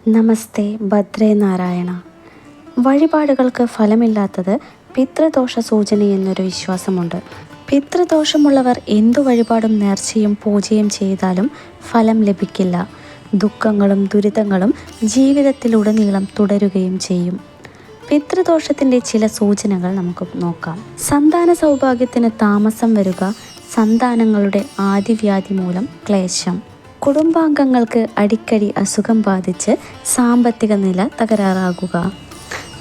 നമസ്തേ ഭദ്രേ നാരായണ. വഴിപാടുകൾക്ക് ഫലമില്ലാത്തത് പിതൃദോഷ സൂചന എന്നൊരു വിശ്വാസമുണ്ട്. പിതൃദോഷമുള്ളവർ എന്തു വഴിപാടും നേർച്ചയും പൂജയും ചെയ്താലും ഫലം ലഭിക്കില്ല. ദുഃഖങ്ങളും ദുരിതങ്ങളും ജീവിതത്തിലുടനീളം തുടരുകയും ചെയ്യും. പിതൃദോഷത്തിൻ്റെ ചില സൂചനകൾ നമുക്ക് നോക്കാം. സന്താന സൗഭാഗ്യത്തിന് താമസം വരിക, സന്താനങ്ങളുടെ ആദിവ്യാധി മൂലം ക്ലേശം, കുടുംബാംഗങ്ങൾക്ക് അടിക്കടി അസുഖം ബാധിച്ച് സാമ്പത്തിക നില തകരാറാകുക,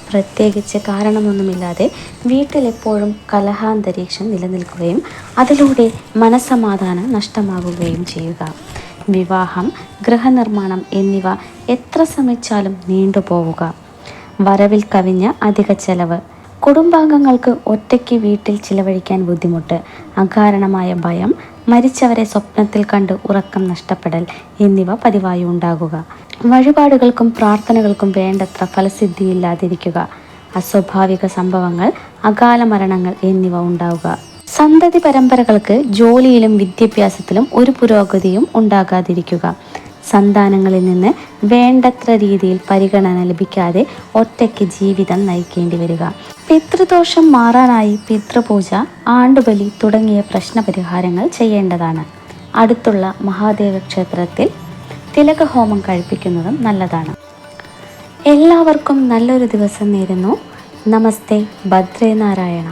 പ്രത്യേകിച്ച് കാരണമൊന്നുമില്ലാതെ വീട്ടിലെപ്പോഴും കലഹാന്തരീക്ഷം നിലനിൽക്കുകയും അതിലൂടെ മനസ്സമാധാനം നഷ്ടമാകുകയും ചെയ്യുക, വിവാഹം, ഗൃഹനിർമ്മാണം എന്നിവ എത്ര ശ്രമിച്ചാലും നീണ്ടുപോവുക, വരവിൽ കവിഞ്ഞ അധിക ചെലവ്, കുടുംബാംഗങ്ങൾക്ക് ഒറ്റയ്ക്ക് വീട്ടിൽ ചിലവഴിക്കാൻ ബുദ്ധിമുട്ട്, അകാരണമായ ഭയം, മരിച്ചവരെ സ്വപ്നത്തിൽ കണ്ട് ഉറക്കം നഷ്ടപ്പെടൽ എന്നിവ പതിവായി ഉണ്ടാകുക, വഴിപാടുകൾക്കും പ്രാർത്ഥനകൾക്കും വേണ്ടത്ര ഫലസിദ്ധിയില്ലാതിരിക്കുക, അസ്വാഭാവിക സംഭവങ്ങൾ, അകാല മരണങ്ങൾ എന്നിവ ഉണ്ടാവുക, സന്തതി പരമ്പരകൾക്ക് ജോലിയിലും വിദ്യാഭ്യാസത്തിലും ഒരു പുരോഗതിയും ഉണ്ടാകാതിരിക്കുക, സന്താനങ്ങളിൽ നിന്ന് വേണ്ടത്ര രീതിയിൽ പരിഗണന ലഭിക്കാതെ ഒറ്റയ്ക്ക് ജീവിതം നയിക്കേണ്ടി വരിക. പിതൃദോഷം മാറാനായി പിതൃപൂജ, ആണ്ടുബലി തുടങ്ങിയ പ്രശ്നപരിഹാരങ്ങൾ ചെയ്യേണ്ടതാണ്. അടുത്തുള്ള മഹാദേവ ക്ഷേത്രത്തിൽ തിലകഹോമം കഴിപ്പിക്കുന്നതും നല്ലതാണ്. എല്ലാവർക്കും നല്ലൊരു ദിവസം നേരുന്നു. നമസ്തേ ഭദ്രേ നാരായണ.